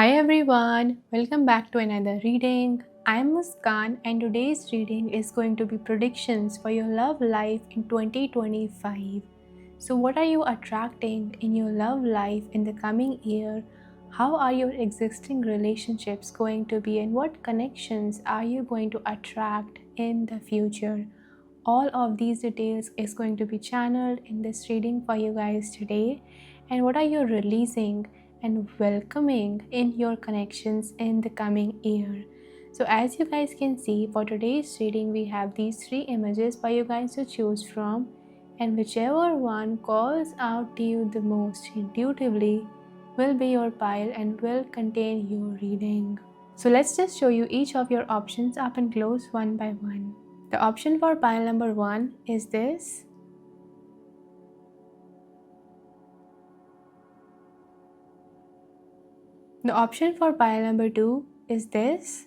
Hi everyone, welcome back to another reading. I am Muskan and today's reading is going to be predictions for your love life in 2025. So what are you attracting in your love life in the coming year? How are your existing relationships going to be and what connections are you going to attract in the future? All of these details is going to be channeled in this reading for you guys today. And what are you releasing and welcoming in your connections in the coming year? So as you guys can see, for today's reading we have these three images for you guys to choose from, and whichever one calls out to you the most intuitively will be your pile and will contain your reading. So let's just show you each of your options up and close one by one. The option for pile number 1 is this. The option for pile number 2 is this.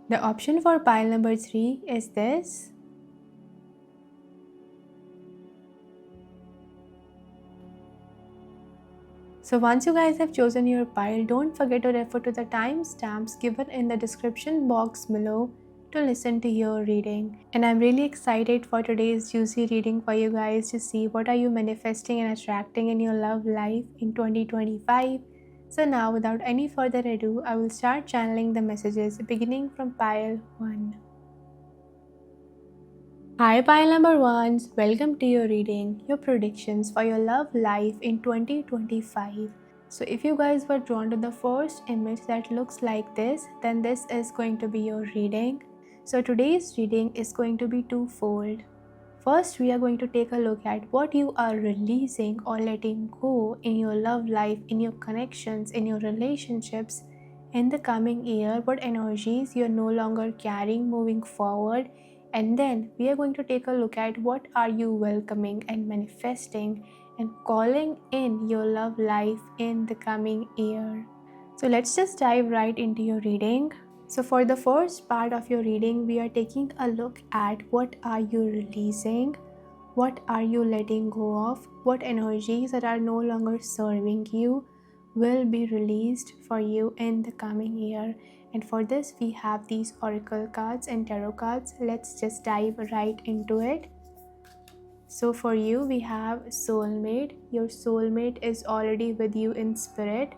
The option for pile number 3 is this. So once you guys have chosen your pile, don't forget to refer to the timestamps given in the description box below to listen to your reading. And I'm really excited for today's juicy reading for you guys to see what are you manifesting and attracting in your love life in 2025. So now without any further ado, I will start channeling the messages beginning from pile 1. Hi pile number 1s, welcome to your reading, your predictions for your love life in 2025. So if you guys were drawn to the first image that looks like this, then this is going to be your reading. So today's reading is going to be twofold. First, we are going to take a look at what you are releasing or letting go in your love life, in your connections, in your relationships in the coming year, what energies you're no longer carrying moving forward. And then we are going to take a look at what are you welcoming and manifesting and calling in your love life in the coming year. So let's just dive right into your reading. So for the first part of your reading, we are taking a look at what are you releasing, what are you letting go of, what energies that are no longer serving you will be released for you in the coming year. And for this, we have these oracle cards and tarot cards. Let's just dive right into it. So for you, we have soulmate. Your soulmate is already with you in spirit.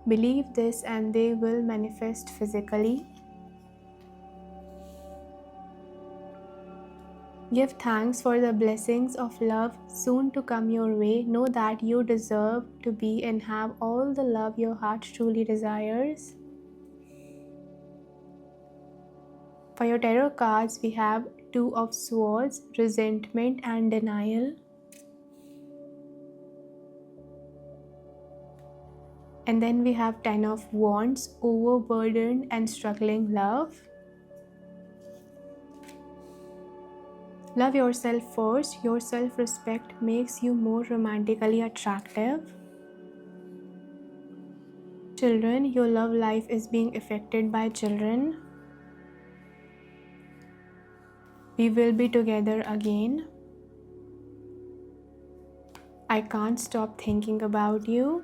Believe this and they will manifest physically. Give thanks for the blessings of love soon to come your way. Know that you deserve to be and have all the love your heart truly desires. For your tarot cards, we have Two of Swords, resentment and denial. And then we have Ten of Wands, overburdened and struggling love. Love yourself first. Your self-respect makes you more romantically attractive. Children, your love life is being affected by children. We will be together again. I can't stop thinking about you.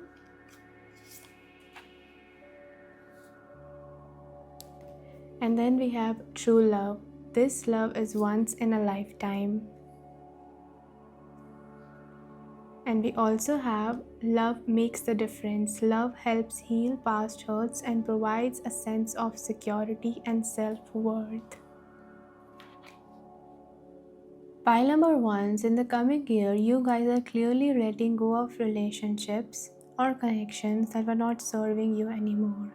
And then we have true love. This love is once in a lifetime. And we also have love makes the difference. Love helps heal past hurts and provides a sense of security and self-worth. Pile number 1s, in the coming year, you guys are clearly letting go of relationships or connections that were not serving you anymore.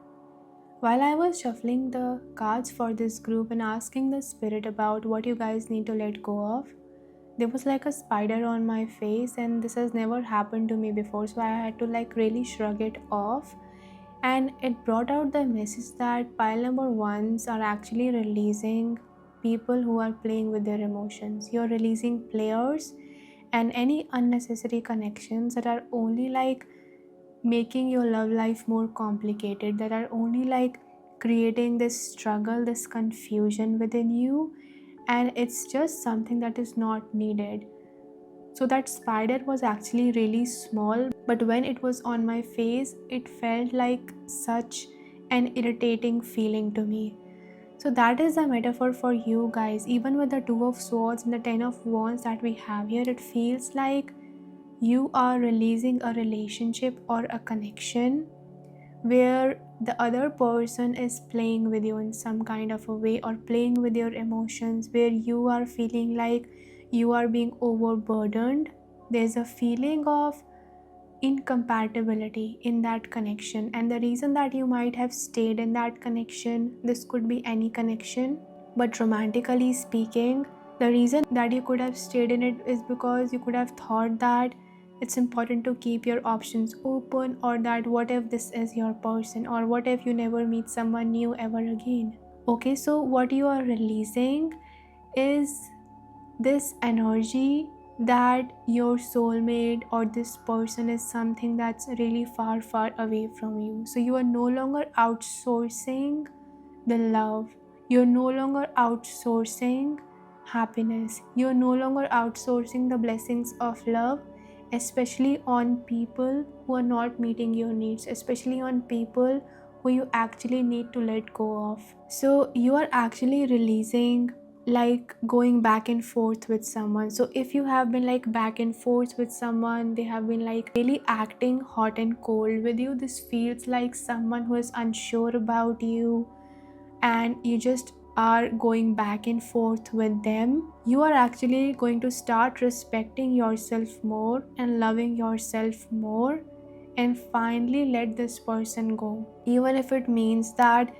While I was shuffling the cards for this group and asking the spirit about what you guys need to let go of, there was like a spider on my face, and this has never happened to me before, so I had to really shrug it off. And it brought out the message that pile number 1s are actually releasing people who are playing with their emotions. You're releasing players and any unnecessary connections that are only making your love life more complicated, that are only creating this struggle, this confusion within you, and it's just something that is not needed. So that spider was actually really small, but when it was on my face, it felt like such an irritating feeling to me. So that is a metaphor for you guys. Even with the Two of Swords and the Ten of Wands that we have here, it feels like you are releasing a relationship or a connection where the other person is playing with you in some kind of a way, or playing with your emotions, where you are feeling like you are being overburdened. There's a feeling of incompatibility in that connection, and the reason that you might have stayed in that connection, this could be any connection, but romantically speaking, the reason that you could have stayed in it is because you could have thought that it's important to keep your options open, or that what if this is your person, or what if you never meet someone new ever again. Okay, so what you are releasing is this energy that your soulmate or this person is something that's really far, far away from you. So you are no longer outsourcing the love. You're no longer outsourcing happiness. You're no longer outsourcing the blessings of love, especially on people who are not meeting your needs, especially on people who you actually need to let go of. So you are actually releasing like going back and forth with someone. So if you have been like back and forth with someone, they have been like really acting hot and cold with you, this feels like someone who is unsure about you and you just are going back and forth with them. You are actually going to start respecting yourself more and loving yourself more, and finally let this person go, even if it means that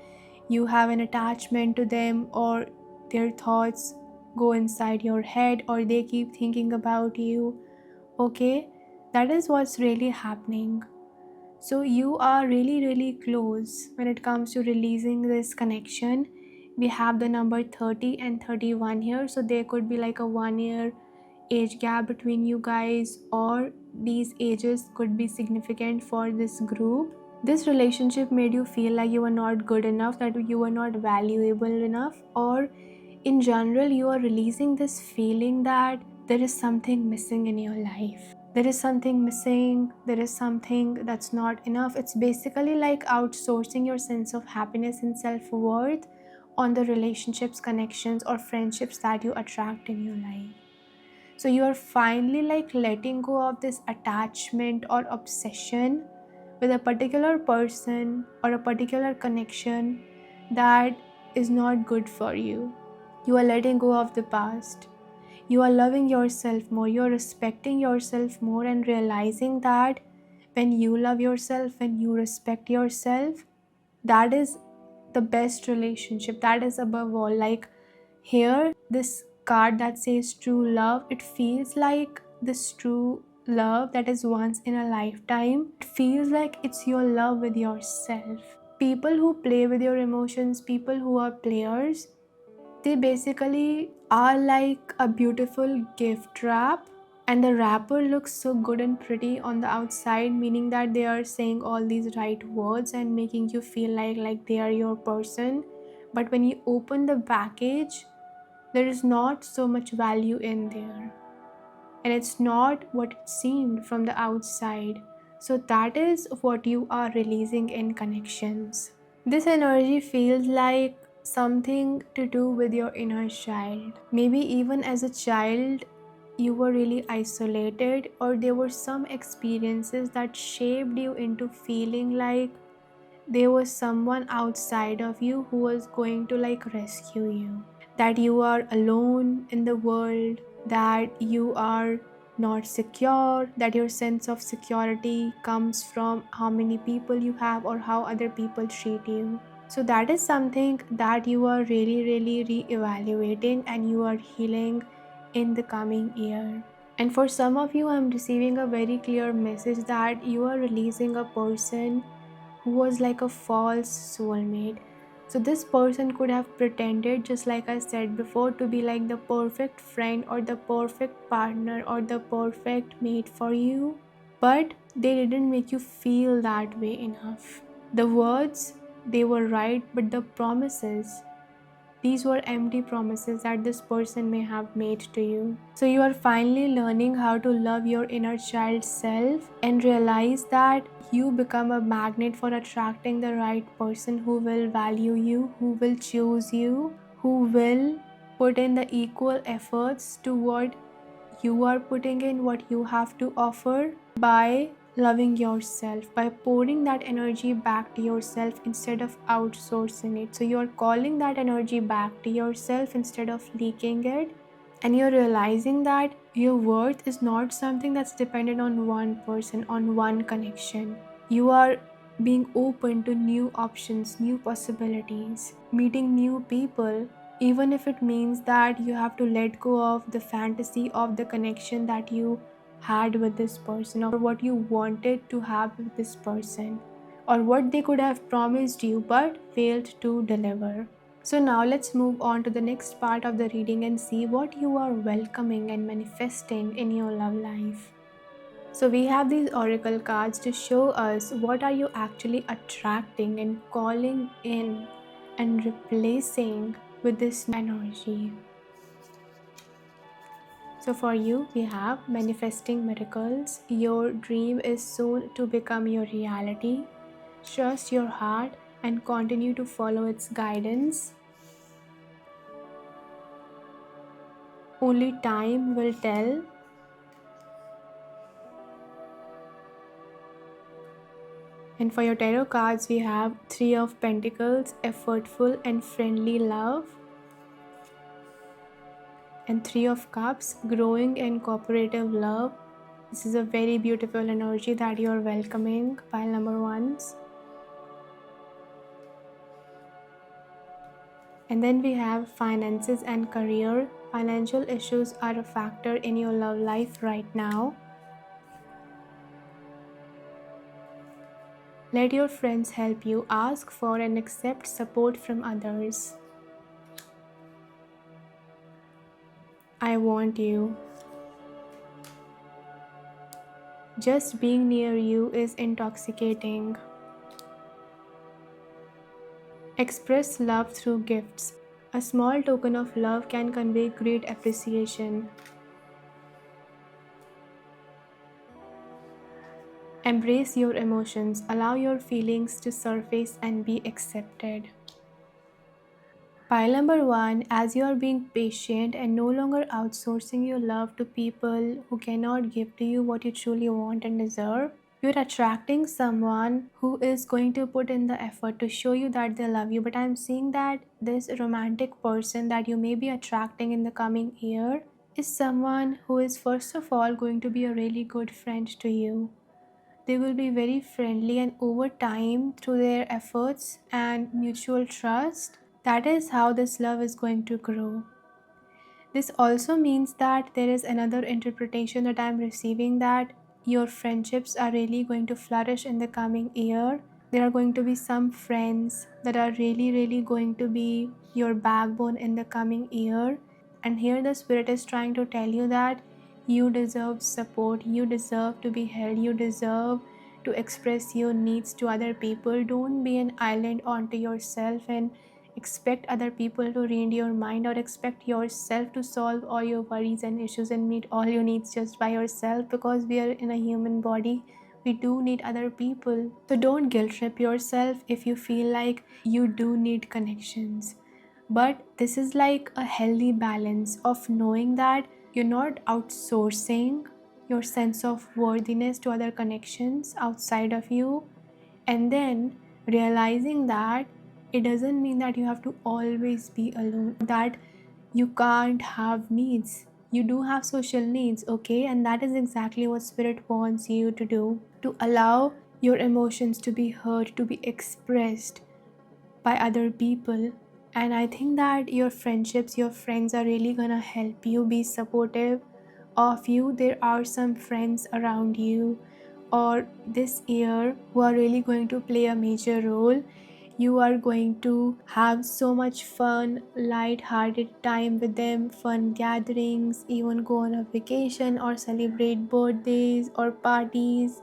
you have an attachment to them, or their thoughts go inside your head, or they keep thinking about you. Okay, that is what's really happening. So you are really, really close when it comes to releasing this connection. We have the number 30 and 31 here, so there could be like a 1 year age gap between you guys, or these ages could be significant for this group. This relationship made you feel like you were not good enough, that you were not valuable enough, or in general you are releasing this feeling that there is something missing in your life. There is something missing, there is something that's not enough. It's basically like outsourcing your sense of happiness and self-worth on the relationships, connections, or friendships that you attract in your life. So you are finally like letting go of this attachment or obsession with a particular person or a particular connection that is not good for you. You are letting go of the past. You are loving yourself more. You are respecting yourself more, and realizing that when you love yourself, when you respect yourself, that is the best relationship. That is above all. Like here, this card that says true love, it feels like this true love that is once in a lifetime. It feels like it's your love with yourself. People who play with your emotions, people who are players, they basically are like a beautiful gift wrap, and the wrapper looks so good and pretty on the outside, meaning that they are saying all these right words and making you feel like they are your person. But when you open the package, there is not so much value in there, and it's not what it seemed from the outside. So that is what you are releasing in connections. This energy feels like something to do with your inner child. Maybe even as a child, you were really isolated, or there were some experiences that shaped you into feeling like there was someone outside of you who was going to like rescue you. That you are alone in the world, that you are not secure, that your sense of security comes from how many people you have or how other people treat you. So that is something that you are really, really re-evaluating, and you are healing in the coming year. And for some of you, I'm receiving a very clear message that you are releasing a person who was like a false soulmate. So this person could have pretended, just like I said before, to be like the perfect friend or the perfect partner or the perfect mate for you, but they didn't make you feel that way enough. The words, they were right, but the promises, These were empty promises that this person may have made to you. So you are finally learning how to love your inner child self and realize that you become a magnet for attracting the right person who will value you, who will choose you, who will put in the equal efforts to what you are putting in, what you have to offer, by loving yourself, by pouring that energy back to yourself instead of outsourcing it. So you're calling that energy back to yourself instead of leaking it, and you're realizing that your worth is not something that's dependent on one person, on one connection. You are being open to new options, new possibilities, meeting new people, even if it means that you have to let go of the fantasy of the connection that you had with this person, or what you wanted to have with this person, or what they could have promised you but failed to deliver. So now let's move on to the next part of the reading and see what you are welcoming and manifesting in your love life. So we have these oracle cards to show us what are you actually attracting and calling in and replacing with this energy. So for you, we have manifesting miracles. Your dream is soon to become your reality. Trust your heart and continue to follow its guidance. Only time will tell. And for your tarot cards, we have Three of Pentacles, effortful and friendly love. And Three of Cups, growing and cooperative love. This is a very beautiful energy that you are welcoming, pile number ones. And then we have finances and career. Financial issues are a factor in your love life right now. Let your friends help you. Ask for and accept support from others. I want you. Just being near you is intoxicating. Express love through gifts. A small token of love can convey great appreciation. Embrace your emotions. Allow your feelings to surface and be accepted. Pile number one, as you are being patient and no longer outsourcing your love to people who cannot give to you what you truly want and deserve, you're attracting someone who is going to put in the effort to show you that they love you. But I'm seeing that this romantic person that you may be attracting in the coming year is someone who is first of all going to be a really good friend to you. They will be very friendly, and over time, through their efforts and mutual trust, that is how this love is going to grow. This also means that there is another interpretation that I am receiving, that your friendships are really going to flourish in the coming year. There are going to be some friends that are really going to be your backbone in the coming year. And here the spirit is trying to tell you that you deserve support, you deserve to be held, you deserve to express your needs to other people. Don't be an island onto yourself and expect other people to read your mind, or expect yourself to solve all your worries and issues and meet all your needs just by yourself, because we are in a human body. We do need other people. So don't guilt trip yourself if you feel like you do need connections. But this is like a healthy balance of knowing that you're not outsourcing your sense of worthiness to other connections outside of you, and then realizing that it doesn't mean that you have to always be alone, that you can't have needs. You do have social needs, okay? And that is exactly what spirit wants you to do, to allow your emotions to be heard, to be expressed by other people. And I think that your friendships, your friends are really gonna help you be supportive of you. There are some friends around you or this year who are really going to play a major role. You are going to have so much fun, light-hearted time with them, fun gatherings, even go on a vacation or celebrate birthdays or parties,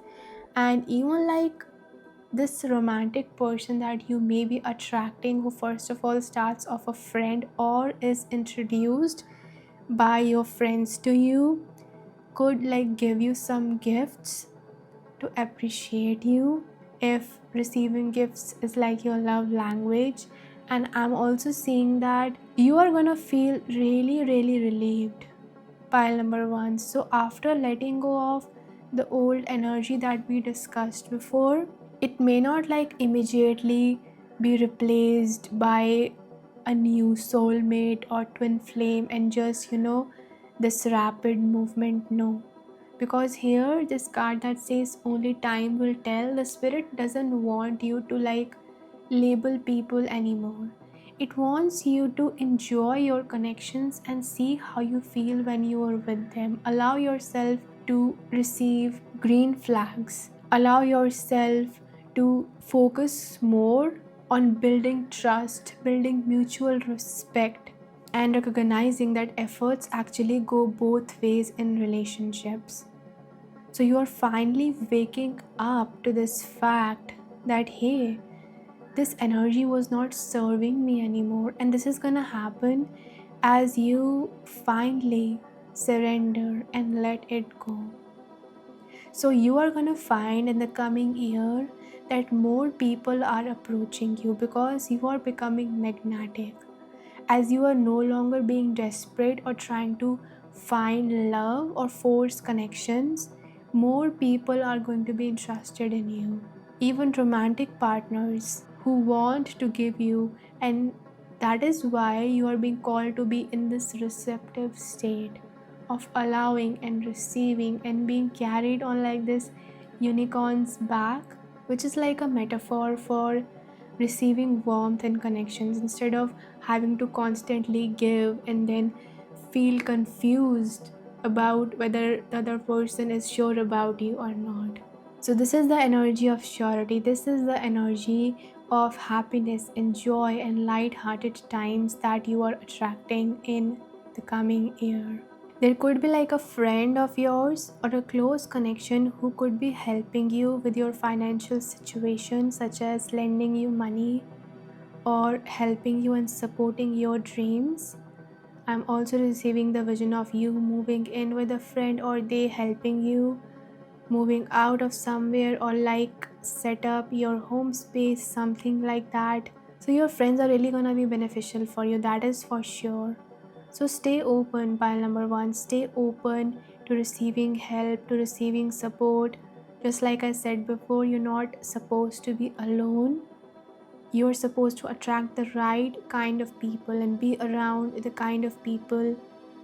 and even like this romantic person that you may be attracting, who first of all starts off a friend or is introduced by your friends to you, could like give you some gifts to appreciate you, if receiving gifts is like your love language. And I'm also seeing that you are gonna feel really relieved, pile number one. So after letting go of the old energy that we discussed before, it may not like immediately be replaced by a new soulmate or twin flame and just this rapid movement. No, because here this card that says only time will tell, the spirit doesn't want you to like label people anymore. It wants you to enjoy your connections and see how you feel when you are with them. Allow yourself to receive green flags. Allow yourself to focus more on building trust, building mutual respect, and recognizing that efforts actually go both ways in relationships. So you are finally waking up to this fact that hey, this energy was not serving me anymore, and this is gonna happen as you finally surrender and let it go. So you are gonna find in the coming year that more people are approaching you because you are becoming magnetic. As you are no longer being desperate or trying to find love or force connections, more people are going to be interested in you. Even romantic partners who want to give you, and that is why you are being called to be in this receptive state of allowing and receiving and being carried on like this unicorn's back, which is like a metaphor for receiving warmth and connections instead of having to constantly give and then feel confused about whether the other person is sure about you or not. So this is the energy of surety. This is the energy of happiness and joy and light-hearted times that you are attracting in the coming year. There could be like a friend of yours or a close connection who could be helping you with your financial situation, such as lending you money or helping you and supporting your dreams. I'm also receiving the vision of you moving in with a friend or they helping you moving out of somewhere or like set up your home space, something like that. So your friends are really gonna be beneficial for you, that is for sure. So stay open, pile number one. Stay open to receiving help, to receiving support. Just like I said before, you're not supposed to be alone. You're supposed to attract the right kind of people and be around the kind of people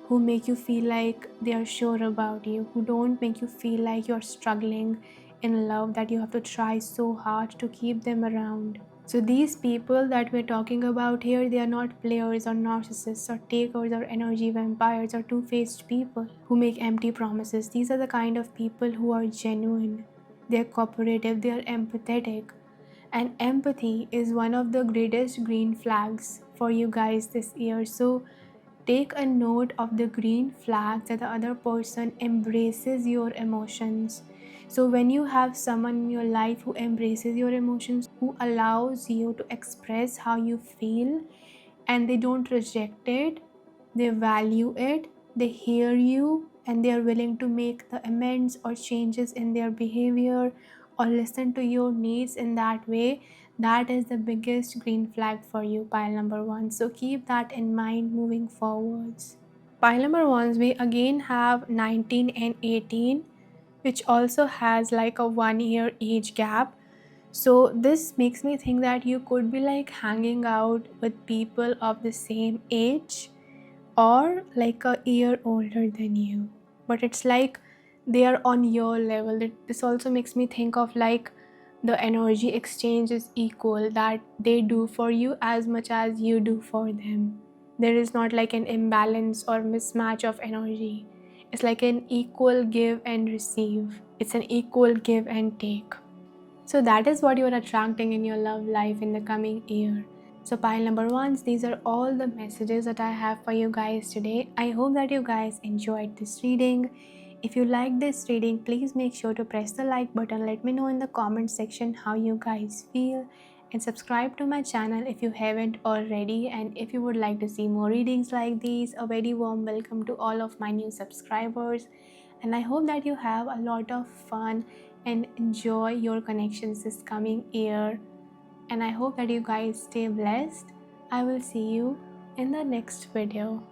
who make you feel like they are sure about you, who don't make you feel like you're struggling in love, that you have to try so hard to keep them around. So these people that we're talking about here, they are not players or narcissists or takers or energy vampires or two-faced people who make empty promises. These are the kind of people who are genuine, they're cooperative, they're empathetic. And empathy is one of the greatest green flags for you guys this year. So take a note of the green flag that the other person embraces your emotions. So when you have someone in your life who embraces your emotions, who allows you to express how you feel, and they don't reject it, they value it, they hear you, and they are willing to make the amends or changes in their behavior or listen to your needs in that way, that is the biggest green flag for you, pile number one. So keep that in mind moving forwards. Pile number ones, we again have 19 and 18, which also has like a 1 year age gap. So this makes me think that you could be like hanging out with people of the same age or like a year older than you, but it's like they are on your level. This also makes me think of like the energy exchange is equal, that they do for you as much as you do for them. There is not like an imbalance or mismatch of energy. It's like an equal give and receive. It's an equal give and take. So that is what you're attracting in your love life in the coming year. So pile number ones, these are all the messages that I have for you guys today. I hope that you guys enjoyed this reading. If you like this reading, please make sure to press the like button. Let me know in the comment section how you guys feel, and subscribe to my channel if you haven't already. And if you would like to see more readings like these, a very warm welcome to all of my new subscribers. And I hope that you have a lot of fun and enjoy your connections this coming year. And I hope that you guys stay blessed. I will see you in the next video.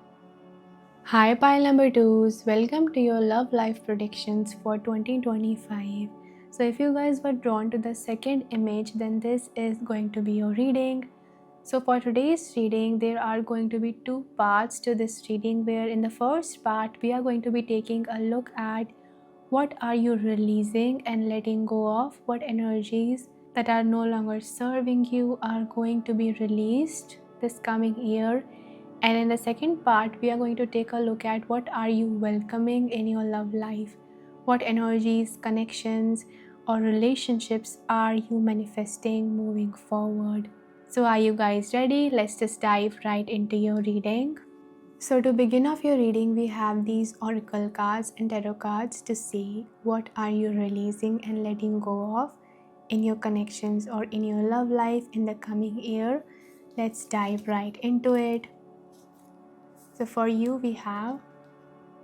Hi pile number 2s, welcome to your love life predictions for 2025. So if you guys were drawn to the second image, then this is going to be your reading. So for today's reading, there are going to be two parts to this reading, where in the first part we are going to be taking a look at what are you releasing and letting go of, what energies that are no longer serving you are going to be released this coming year. And in the second part, we are going to take a look at what are you welcoming in your love life, what energies, connections, or relationships are you manifesting moving forward. So are you guys ready? Let's just dive right into your reading. So to begin off your reading, we have these oracle cards and tarot cards to see what are you releasing and letting go of in your connections or in your love life in the coming year. Let's dive right into it. So for you, we have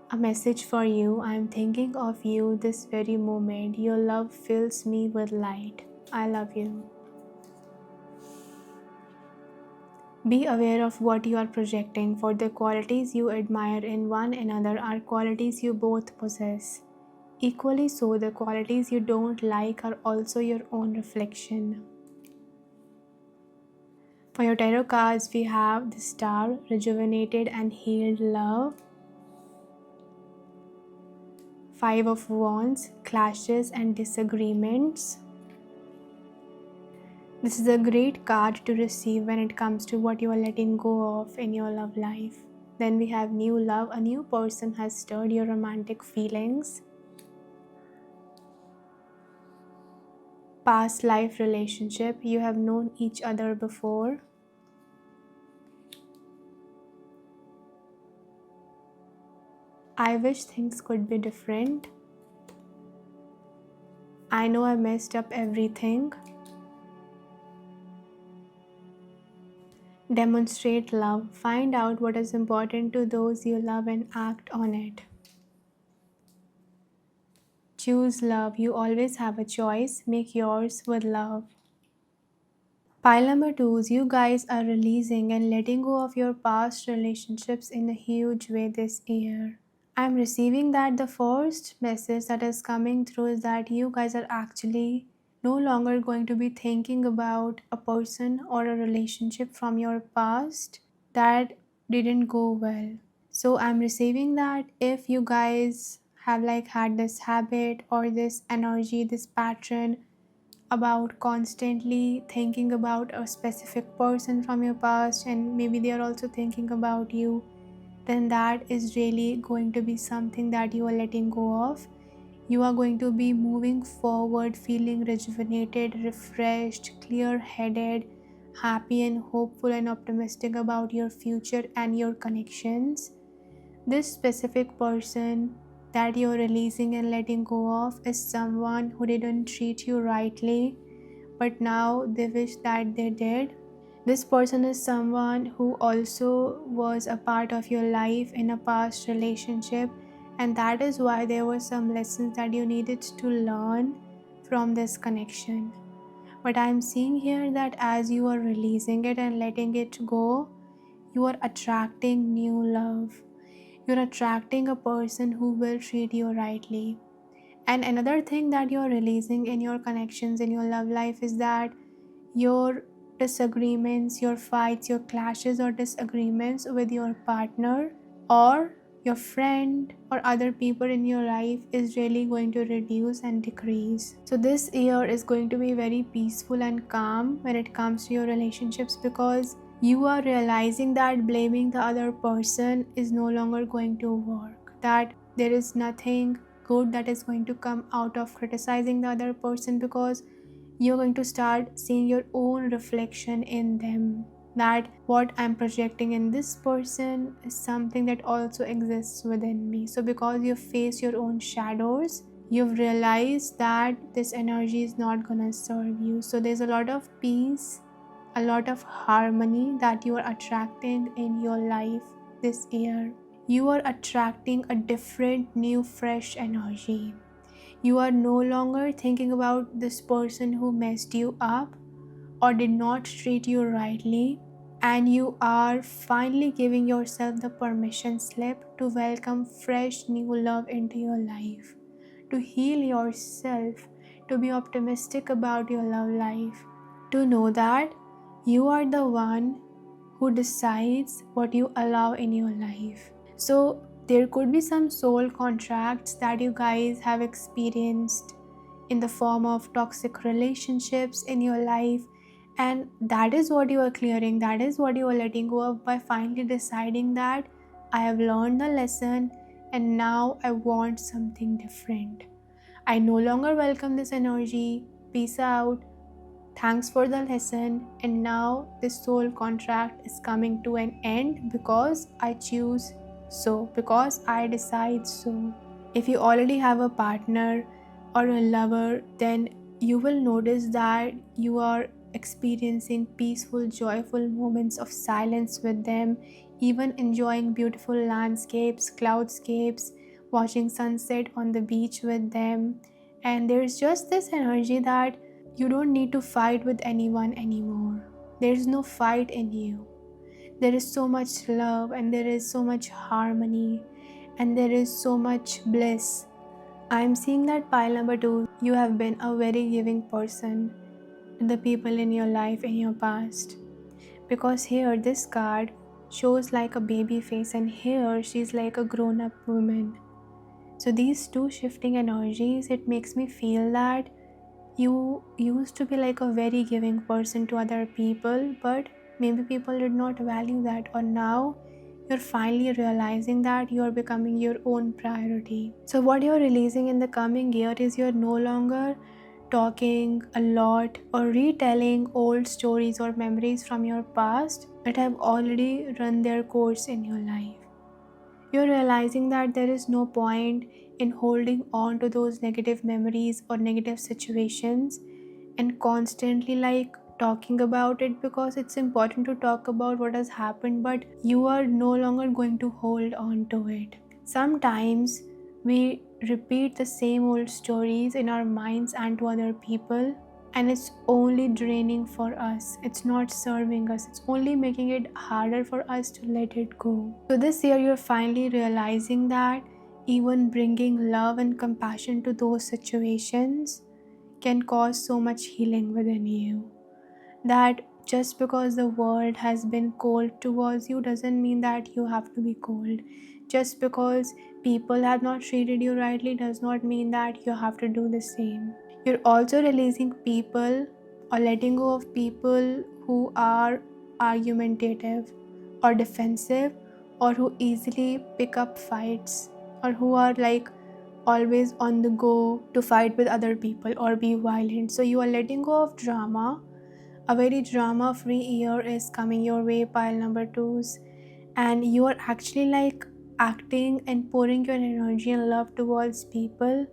a message for you. I am thinking of you this very moment. Your love fills me with light. I love you. Be aware of what you are projecting, for the qualities you admire in one another are qualities you both possess. Equally so, the qualities you don't like are also your own reflection. For your tarot cards, we have the Star, rejuvenated and healed love. Five of Wands, clashes and disagreements. This is a great card to receive when it comes to what you are letting go of in your love life. Then we have new love. A new person has stirred your romantic feelings. Past life relationship. You have known each other before. I wish things could be different. I know I messed up everything. Demonstrate love. Find out what is important to those you love and act on it. Choose love. You always have a choice. Make yours with love. Pile number 2s, you guys are releasing and letting go of your past relationships in a huge way this year. I'm receiving that the first message that is coming through is that you guys are actually no longer going to be thinking about a person or a relationship from your past that didn't go well. So I'm receiving that if you guys have had this habit or this energy, this pattern about constantly thinking about a specific person from your past, and maybe they are also thinking about you, then that is really going to be something that you are letting go of. You are going to be moving forward feeling rejuvenated, refreshed, clear-headed, happy and hopeful and optimistic about your future and your connections. This specific person that you're releasing and letting go of is someone who didn't treat you rightly, but now they wish that they did. This person is someone who also was a part of your life in a past relationship, and that is why there were some lessons that you needed to learn from this connection. But I'm seeing here that as you are releasing it and letting it go, you are attracting new love. You're attracting a person who will treat you rightly. And another thing that you're releasing in your connections in your love life is that your disagreements, your fights, your clashes or disagreements with your partner or your friend or other people in your life is really going to reduce and decrease. So this year is going to be very peaceful and calm when it comes to your relationships, because you are realizing that blaming the other person is no longer going to work, that there is nothing good that is going to come out of criticizing the other person, because you're going to start seeing your own reflection in them. that what I'm projecting in this person is something that also exists within me. So because you face your own shadows, you've realized that this energy is not gonna serve you. So there's a lot of peace, a lot of harmony that you are attracting in your life this year. You are attracting a different, new, fresh energy. You are no longer thinking about this person who messed you up or did not treat you rightly, and you are finally giving yourself the permission slip to welcome fresh new love into your life, to heal yourself, to be optimistic about your love life, to know that you are the one who decides what you allow in your life. So there could be some soul contracts that you guys have experienced in the form of toxic relationships in your life, and that is what you are clearing, that is what you are letting go of by finally deciding that I have learned the lesson and now I want something different. I no longer welcome this energy. Peace out. Thanks for the lesson, and now this soul contract is coming to an end because I choose so, because I decide so. If you already have a partner or a lover, then you will notice that you are experiencing peaceful, joyful moments of silence with them, even enjoying beautiful landscapes, cloudscapes, watching sunset on the beach with them. And there's just this energy that you don't need to fight with anyone anymore. There's no fight in you. There is so much love, and there is so much harmony, and there is so much bliss. I'm seeing that pile number 2, you have been a very giving person to the people in your life in your past. Because here this card shows like a baby face, and here she's like a grown up woman. So these two shifting energies, it makes me feel that you used to be like a very giving person to other people, but maybe people did not value that, or now you're finally realizing that you're becoming your own priority. So what you're releasing in the coming year is you're no longer talking a lot or retelling old stories or memories from your past that have already run their course in your life. You're realizing that there is no point in holding on to those negative memories or negative situations and constantly like talking about it, because it's important to talk about what has happened, but you are no longer going to hold on to it. Sometimes we repeat the same old stories in our minds and to other people, and it's only draining for us. It's not serving us. It's only making it harder for us to let it go. So this year you're finally realizing that even bringing love and compassion to those situations can cause so much healing within you. That just because the world has been cold towards you doesn't mean that you have to be cold. Just because people have not treated you rightly does not mean that you have to do the same. You're also releasing people or letting go of people who are argumentative or defensive, or who easily pick up fights, or who are like always on the go to fight with other people or be violent. So you are letting go of drama. A very drama free year is coming your way, pile number 2s, and you are actually like acting and pouring your energy and love towards people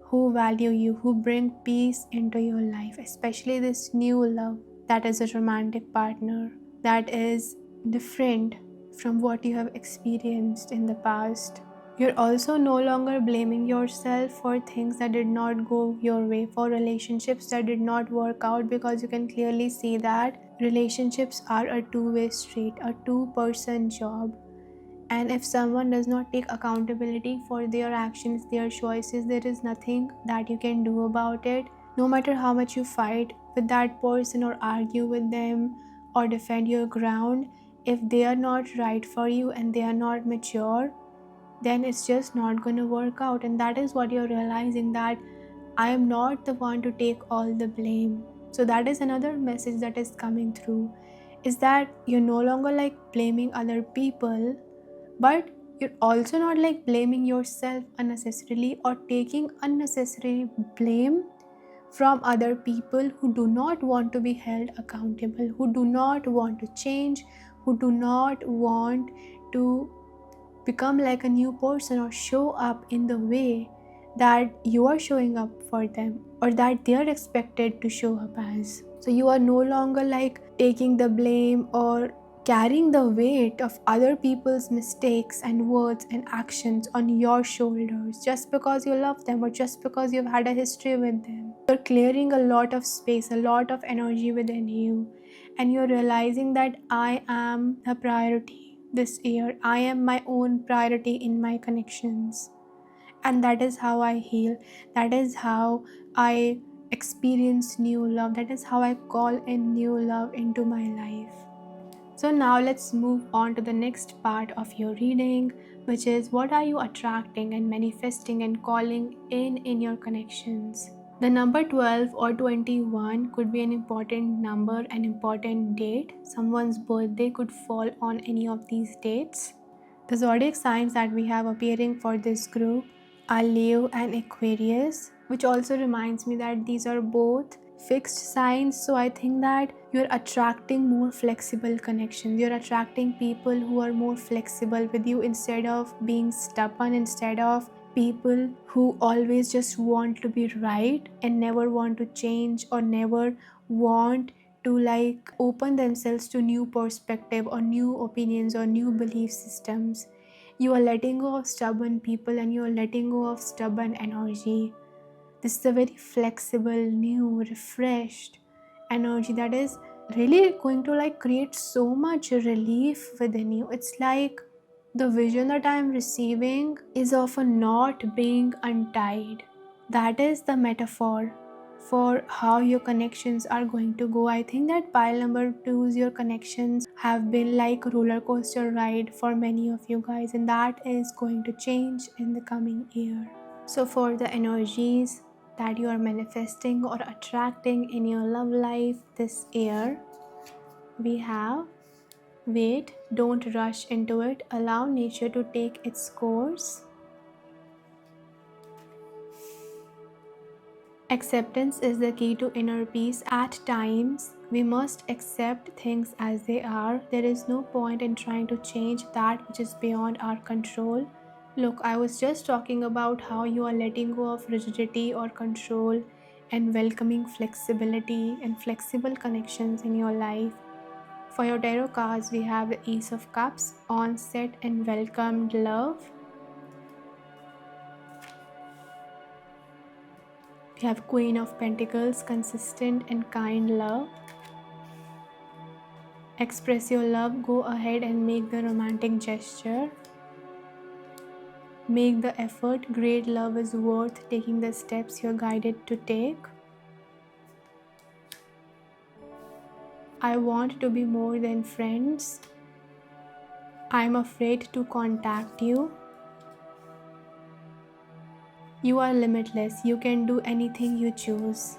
who value you, who bring peace into your life, especially this new love that is a romantic partner that is different from what you have experienced in the past. You're also no longer blaming yourself for things that did not go your way, for relationships that did not work out, because you can clearly see that relationships are a two-way street, a two-person job. And if someone does not take accountability for their actions, their choices, there is nothing that you can do about it. No matter how much you fight with that person or argue with them or defend your ground, if they are not right for you and they are not mature, then it's just not going to work out. And that is what you're realizing, that I am not the one to take all the blame. So that is another message that is coming through, is that you're no longer like blaming other people, but you're also not like blaming yourself unnecessarily or taking unnecessary blame from other people who do not want to be held accountable, who do not want to change, who do not want to become like a new person or show up in the way that you are showing up for them or that they are expected to show up as. So you are no longer like taking the blame or carrying the weight of other people's mistakes and words and actions on your shoulders just because you love them or just because you've had a history with them. You're clearing a lot of space, a lot of energy within you, and you're realizing that I am the priority this year. I am my own priority in my connections. And that is how I heal. That is how I experience new love. That is how I call in new love into my life. So now let's move on to the next part of your reading, which is what are you attracting and manifesting and calling in your connections. The number 12 or 21 could be an important number, an important date. Someone's birthday could fall on any of these dates. The zodiac signs that we have appearing for this group are Leo and Aquarius, which also reminds me that these are both fixed signs. So I think that you're attracting more flexible connections. You're attracting people who are more flexible with you instead of being stubborn, instead of people who always just want to be right and never want to change or never want to like open themselves to new perspective or new opinions or new belief systems. You are letting go of stubborn people and you are letting go of stubborn energy. This is a very flexible, new, refreshed energy that is really going to like create so much relief within you. It's like the vision that I am receiving is of a knot being untied. That is the metaphor for how your connections are going to go. I think that pile number 2's your connections have been like a roller coaster ride for many of you guys, and that is going to change in the coming year. So for the energies that you are manifesting or attracting in your love life this year, we have wait, don't rush into it, allow nature to take its course. Acceptance is the key to inner peace. At times, we must accept things as they are. There is no point in trying to change that which is beyond our control. Look, I was just talking about how you are letting go of rigidity or control and welcoming flexibility and flexible connections in your life. For your tarot cards, we have the Ace of Cups, onset and welcomed love. We have Queen of Pentacles, consistent and kind love. Express your love, go ahead and make the romantic gesture. Make the effort, great love is worth taking the steps you're guided to take. I want to be more than friends. I'm afraid to contact you. You are limitless, you can do anything you choose,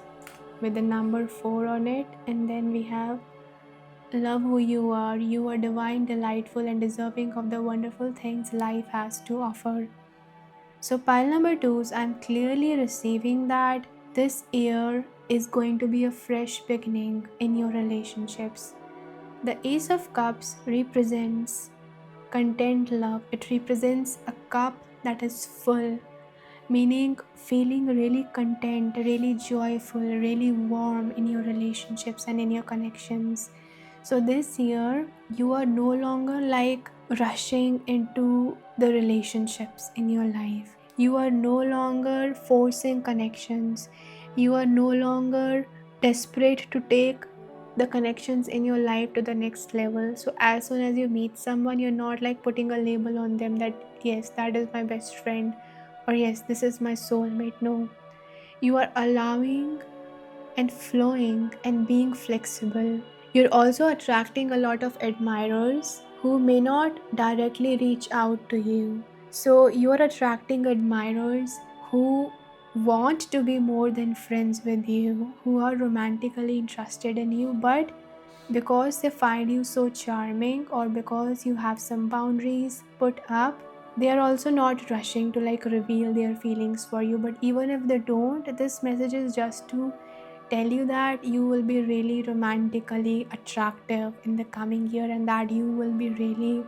with the number 4 on it. And then we have love who you are divine, delightful and deserving of the wonderful things life has to offer. So pile number 2's, I'm clearly receiving that this year is going to be a fresh beginning in your relationships. The Ace of Cups represents content love. It represents a cup that is full, meaning feeling really content, really joyful, really warm in your relationships and in your connections. So this year, you are no longer like rushing into the relationships in your life. You are no longer forcing connections. You are no longer desperate to take the connections in your life to the next level. So as soon as you meet someone, you're not like putting a label on them that yes, that is my best friend, or yes, this is my soulmate. No, you are allowing and flowing and being flexible. You're also attracting a lot of admirers who may not directly reach out to you. So you're attracting admirers who want to be more than friends with you, who are romantically interested in you, but because they find you so charming or because you have some boundaries put up, they are also not rushing to like reveal their feelings for you. But even if they don't, this message is just to tell you that you will be really romantically attractive in the coming year, and that you will be really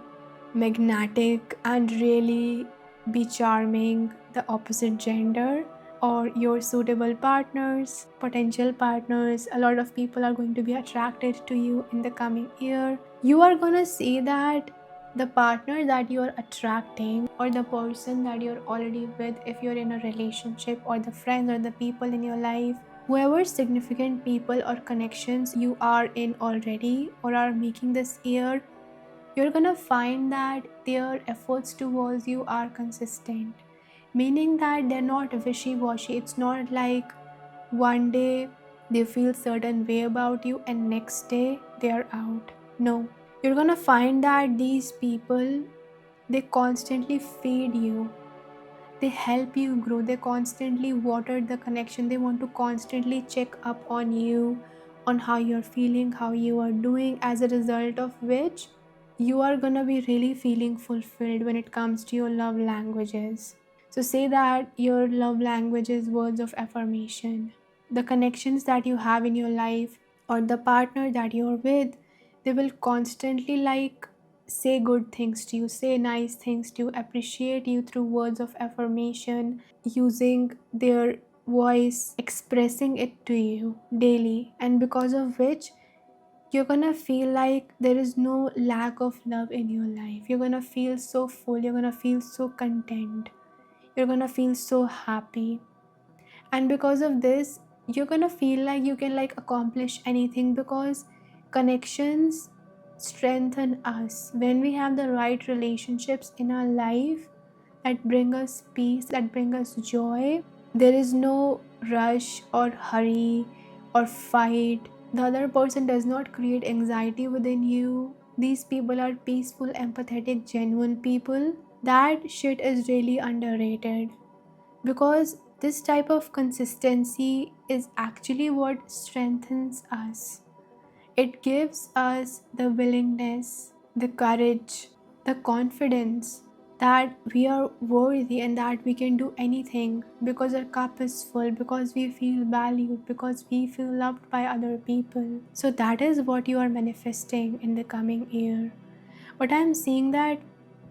magnetic and really be charming the opposite gender or your suitable partners, potential partners. A lot of people are going to be attracted to you in the coming year. You are gonna see that the partner that you're attracting, or the person that you're already with, if you're in a relationship, or the friends or the people in your life, whoever significant people or connections you are in already or are making this year, you're gonna find that their efforts towards you are consistent, meaning that they're not wishy-washy. It's not like one day they feel certain way about you and next day they are out. No, you're gonna find that these people, they constantly feed you, they help you grow, they constantly water the connection, they want to constantly check up on you, on how you're feeling, how you are doing, as a result of which you are gonna be really feeling fulfilled when it comes to your love languages. So say that your love language is words of affirmation. The connections that you have in your life, or the partner that you're with, they will constantly say good things to you, say nice things to you, appreciate you through words of affirmation, using their voice, expressing it to you daily, and because of which you're gonna feel like there is no lack of love in your life. You're gonna feel so full, you're gonna feel so content, you're gonna feel so happy. And because of this, you're gonna feel like you can accomplish anything, because connections strengthen us. When we have the right relationships in our life that bring us peace, that bring us joy, there is no rush or hurry or fight. The other person does not create anxiety within you. These people are peaceful, empathetic, genuine people. That shit is really underrated, because this type of consistency is actually what strengthens us. It gives us the willingness, the courage, the confidence that we are worthy and that we can do anything, because our cup is full, because we feel valued, because we feel loved by other people. So that is what you are manifesting in the coming year. What I'm seeing that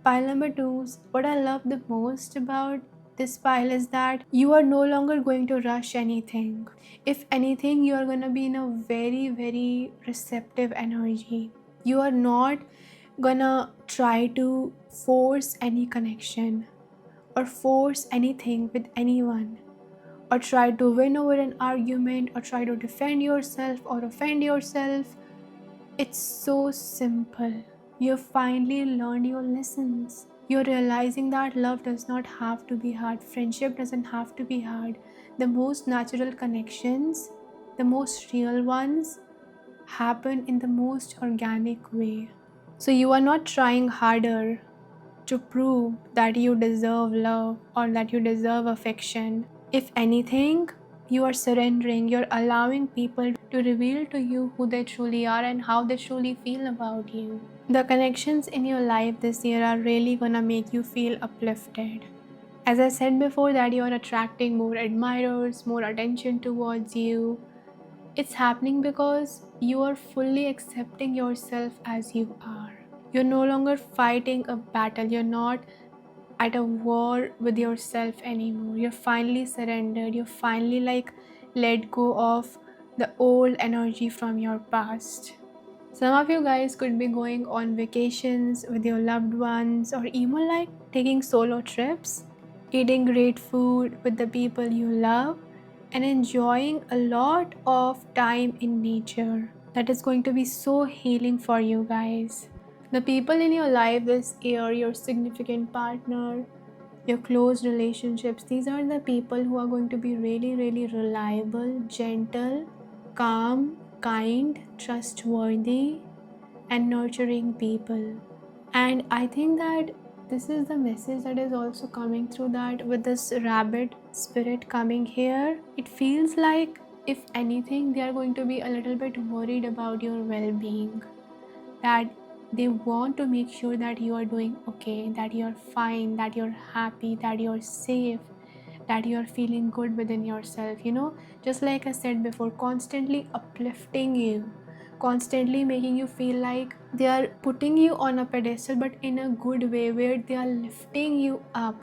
pile number 2, what I love the most about this pile is that you are no longer going to rush anything. If anything, you are going to be in a very, very receptive energy. You are not gonna try to force any connection or force anything with anyone, or try to win over an argument, or try to defend yourself or offend yourself. It's so simple. You've finally learned your lessons. You're realizing that love does not have to be hard. Friendship doesn't have to be hard. The most natural connections, the most real ones, happen in the most organic way. So you are not trying harder to prove that you deserve love or that you deserve affection. If anything, you are surrendering, you're allowing people to reveal to you who they truly are and how they truly feel about you. The connections in your life this year are really gonna make you feel uplifted. As I said before, that you are attracting more admirers, more attention towards you. It's happening because you are fully accepting yourself as you are. You're no longer fighting a battle. You're not at a war with yourself anymore. You're finally surrendered. You're finally let go of the old energy from your past. Some of you guys could be going on vacations with your loved ones, or even taking solo trips, eating great food with the people you love, and enjoying a lot of time in nature. That is going to be so healing for you guys. The people in your life this year, your significant partner, your close relationships, these are the people who are going to be really, really reliable, gentle, calm, kind, trustworthy, and nurturing people. And I think that this is the message that is also coming through, that with this rabbit spirit coming here, it feels like, if anything, they are going to be a little bit worried about your well-being, that they want to make sure that you are doing okay, that you're fine, that you're happy, that you're safe, that you are feeling good within yourself, just like I said before, constantly uplifting you, constantly making you feel like they are putting you on a pedestal, but in a good way where they are lifting you up.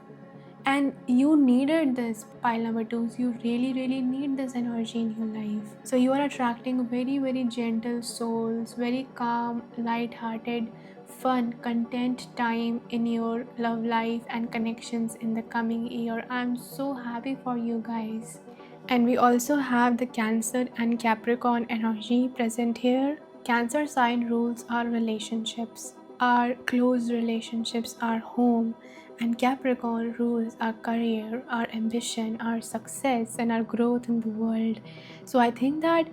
And you needed this, pile number twos. You really, really need this energy in your life. So you are attracting very, very gentle souls, very calm, light-hearted, fun, content time in your love life and connections in the coming year. I'm so happy for you guys. And we also have the Cancer and Capricorn energy present here. Cancer sign rules our relationships, our close relationships, our home, and Capricorn rules our career, our ambition, our success, and our growth in the world. So I think that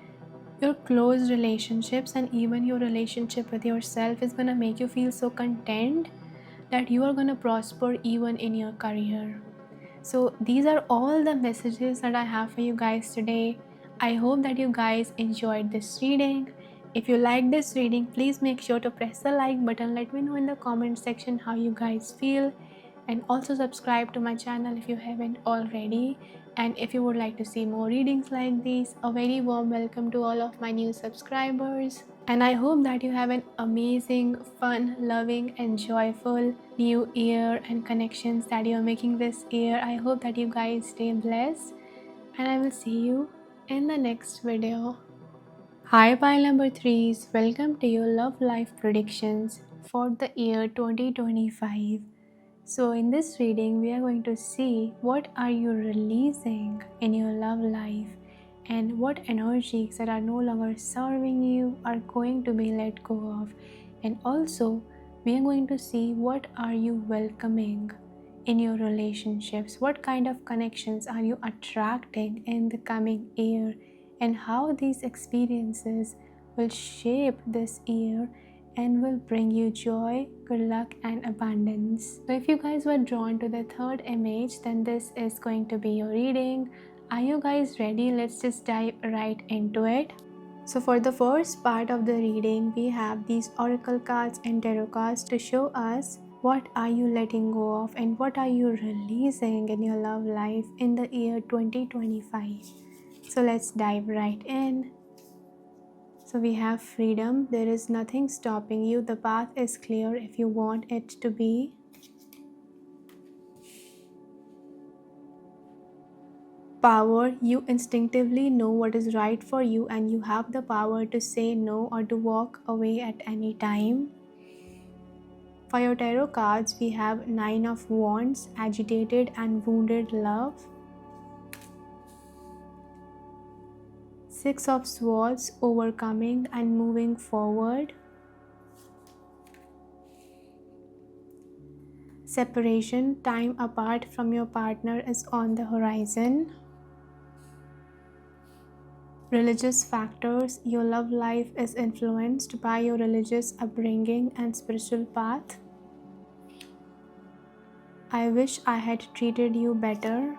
your close relationships and even your relationship with yourself is going to make you feel so content that you are going to prosper even in your career. So these are all the messages that I have for you guys today. I hope that you guys enjoyed this reading. If you like this reading, please make sure to press the like button. Let me know in the comment section how you guys feel. And also subscribe to my channel if you haven't already. And if you would like to see more readings like these, a very warm welcome to all of my new subscribers. And I hope that you have an amazing, fun, loving, and joyful new year and connections that you're making this year. I hope that you guys stay blessed, and I will see you in the next video. Hi, pile number threes. Welcome to your love life predictions for the year 2025. So in this reading, we are going to see what are you releasing in your love life and what energies that are no longer serving you are going to be let go of. And also, we are going to see what are you welcoming in your relationships, what kind of connections are you attracting in the coming year, and how these experiences will shape this year and will bring you joy, good luck, and abundance. So if you guys were drawn to the third image, then this is going to be your reading. Are you guys ready? Let's just dive right into it. So for the first part of the reading, we have these oracle cards and tarot cards to show us what are you letting go of and what are you releasing in your love life in the year 2025. So let's dive right in. So we have freedom. There is nothing stopping you. The path is clear if you want it to be. Power. You instinctively know what is right for you and you have the power to say no or to walk away at any time. For your tarot cards, we have Nine of Wands, agitated and wounded love. Six of Swords, overcoming and moving forward. Separation, time apart from your partner is on the horizon. Religious factors, your love life is influenced by your religious upbringing and spiritual path. I wish I had treated you better.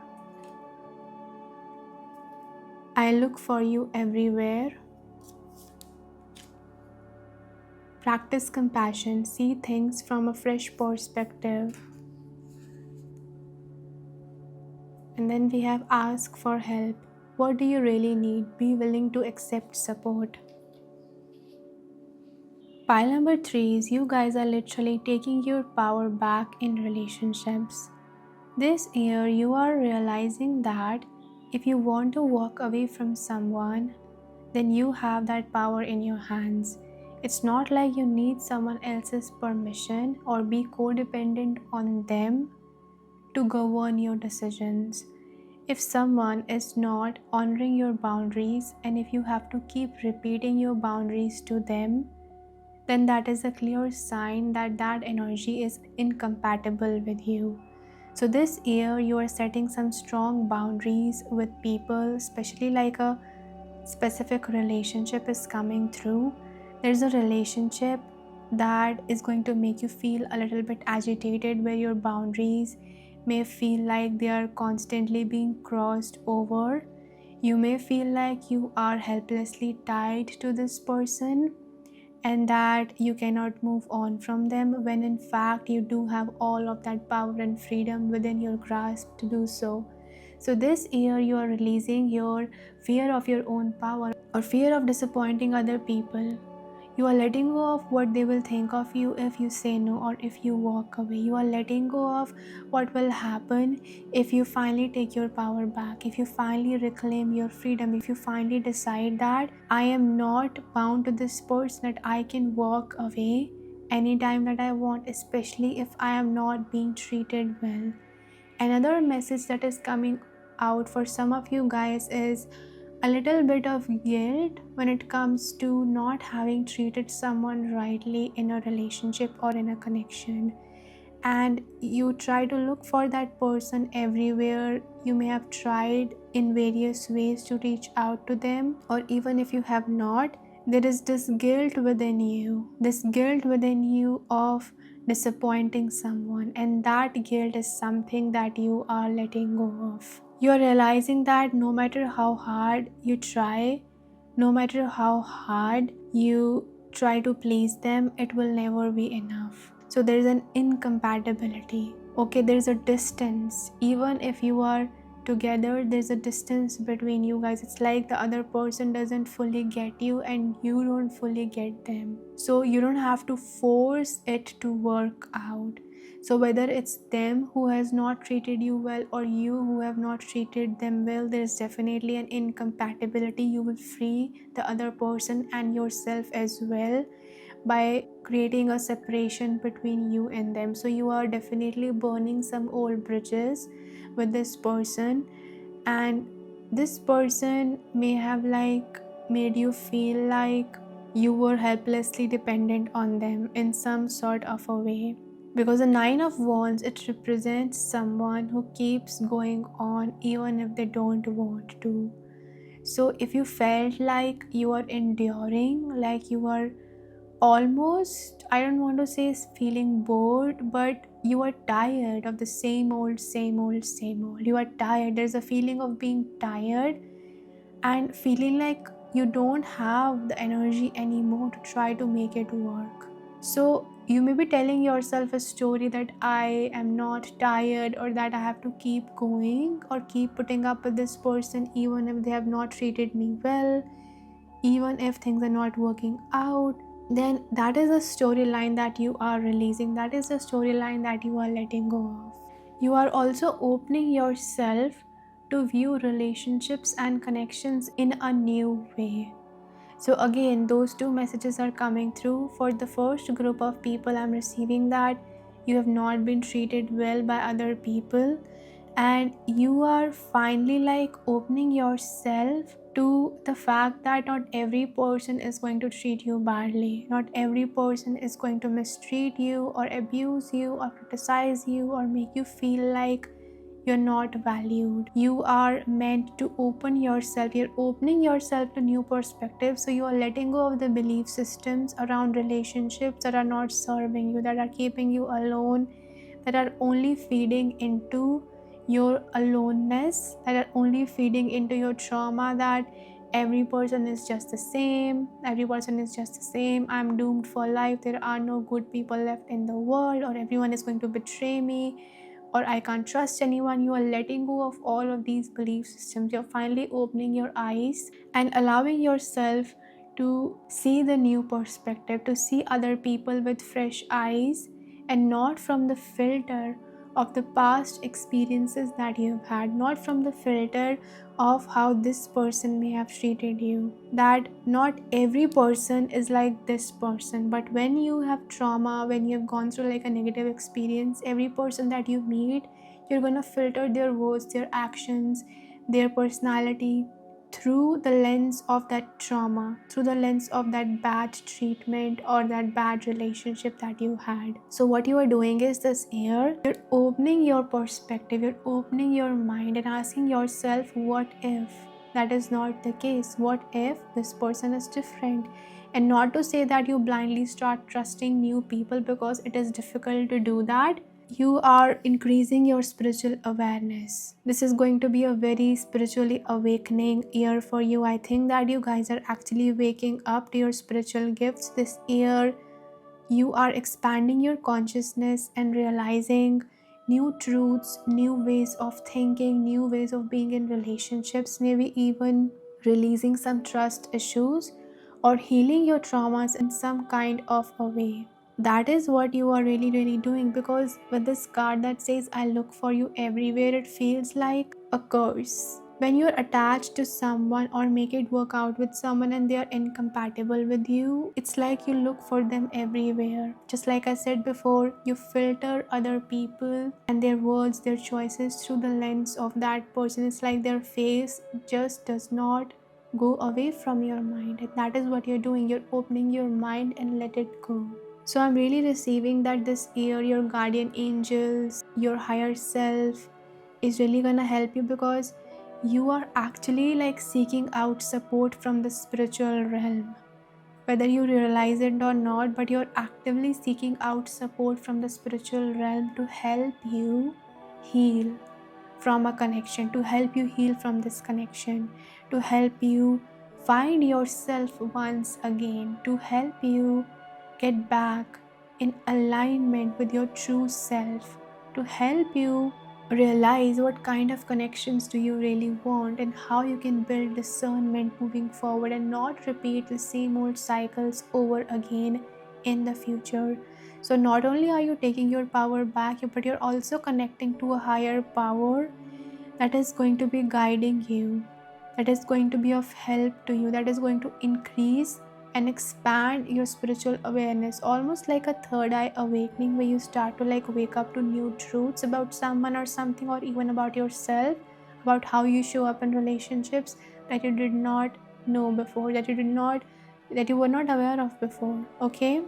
I look for you everywhere. Practice compassion, see things from a fresh perspective. And then we have ask for help. What do you really need? Be willing to accept support. Pile number three is you guys are literally taking your power back in relationships. This year you are realizing that if you want to walk away from someone, then you have that power in your hands. It's not like you need someone else's permission or be codependent on them to govern your decisions. If someone is not honoring your boundaries and if you have to keep repeating your boundaries to them, then that is a clear sign that that energy is incompatible with you. So this year you are setting some strong boundaries with people, especially like a specific relationship is coming through. There's a relationship that is going to make you feel a little bit agitated, where your boundaries may feel like they are constantly being crossed over. You may feel like you are helplessly tied to this person and that you cannot move on from them, when in fact you do have all of that power and freedom within your grasp to do so. So this year you are releasing your fear of your own power or fear of disappointing other people. You are letting go of what they will think of you if you say no or if you walk away. You are letting go of what will happen if you finally take your power back, if you finally reclaim your freedom, if you finally decide that I am not bound to this person, that I can walk away anytime that I want, especially if I am not being treated well. Another message that is coming out for some of you guys is a little bit of guilt when it comes to not having treated someone rightly in a relationship or in a connection. And you try to look for that person everywhere. You may have tried in various ways to reach out to them, or even if you have not, there is this guilt within you of disappointing someone, and that guilt is something that you are letting go of. You are realizing that no matter how hard you try, no matter how hard you try to please them, it will never be enough. So there is an incompatibility. Okay, there is a distance. Even if you are together, there's a distance between you guys. It's like the other person doesn't fully get you and you don't fully get them. So you don't have to force it to work out. So whether it's them who has not treated you well or you who have not treated them well, there's definitely an incompatibility. You will free the other person and yourself as well by creating a separation between you and them. So you are definitely burning some old bridges with this person, and this person may have made you feel like you were helplessly dependent on them in some sort of a way. Because the Nine of Wands, it represents someone who keeps going on even if they don't want to. So if you felt like you are enduring, like you are almost, I don't want to say feeling bored, but you are tired of the same old. You are tired. There's a feeling of being tired and feeling like you don't have the energy anymore to try to make it work. So you may be telling yourself a story that I am not tired, or that I have to keep going or keep putting up with this person even if they have not treated me well, even if things are not working out. Then that is a storyline that you are releasing. That is a storyline that you are letting go of. You are also opening yourself to view relationships and connections in a new way. So again, those two messages are coming through. For the first group of people, I'm receiving that you have not been treated well by other people, and you are finally opening yourself to the fact that not every person is going to treat you badly. Not every person is going to mistreat you or abuse you or criticize you or make you feel like you're not valued. You are meant to open yourself. You're opening yourself to new perspectives. So you are letting go of the belief systems around relationships that are not serving you, that are keeping you alone, that are only feeding into your aloneness, that are only feeding into your trauma, that every person is just the same, I'm doomed for life, there are no good people left in the world, or everyone is going to betray me, or I can't trust anyone. You are letting go of all of these belief systems. You're finally opening your eyes and allowing yourself to see the new perspective, to see other people with fresh eyes and not from the filter of the past experiences that you've had, not from the filter of how this person may have treated you. That not every person is like this person, but when you have trauma, when you have gone through a negative experience, every person that you meet, you're going to filter their words, their actions, their personality through the lens of that trauma, through the lens of that bad treatment or that bad relationship that you had. So what you are doing is this year, you're opening your perspective, you're opening your mind and asking yourself, what if that is not the case? What if this person is different? And not to say that you blindly start trusting new people, because it is difficult to do that. You are increasing your spiritual awareness. This is going to be a very spiritually awakening year for you. I think that you guys are actually waking up to your spiritual gifts this year. You are expanding your consciousness and realizing new truths, new ways of thinking, new ways of being in relationships, maybe even releasing some trust issues or healing your traumas in some kind of a way. That is what you are really doing, because with this card that says I look for you everywhere, it feels like a curse. When you're attached to someone or make it work out with someone and they are incompatible with you, it's like you look for them everywhere. Just like I said before, you filter other people and their words, their choices through the lens of that person. It's like their face just does not go away from your mind. And that is what you're doing. You're opening your mind and let it go. So I'm really receiving that this year your guardian angels, your higher self is really gonna help you, because you are actually like seeking out support from the spiritual realm. Whether you realize it or not, but you're actively seeking out support from the spiritual realm to help you heal from a connection, to help you heal from this connection, to help you find yourself once again, to help you get back in alignment with your true self, to help you realize what kind of connections do you really want and how you can build discernment moving forward and not repeat the same old cycles over again in the future. So not only are you taking your power back, but you're also connecting to a higher power that is going to be guiding you, that is going to be of help to you, that is going to increase and expand your spiritual awareness, almost like a third eye awakening, where you start to like wake up to new truths about someone or something, or even about yourself, about how you show up in relationships that you did not know before, that you were not aware of before. Okay,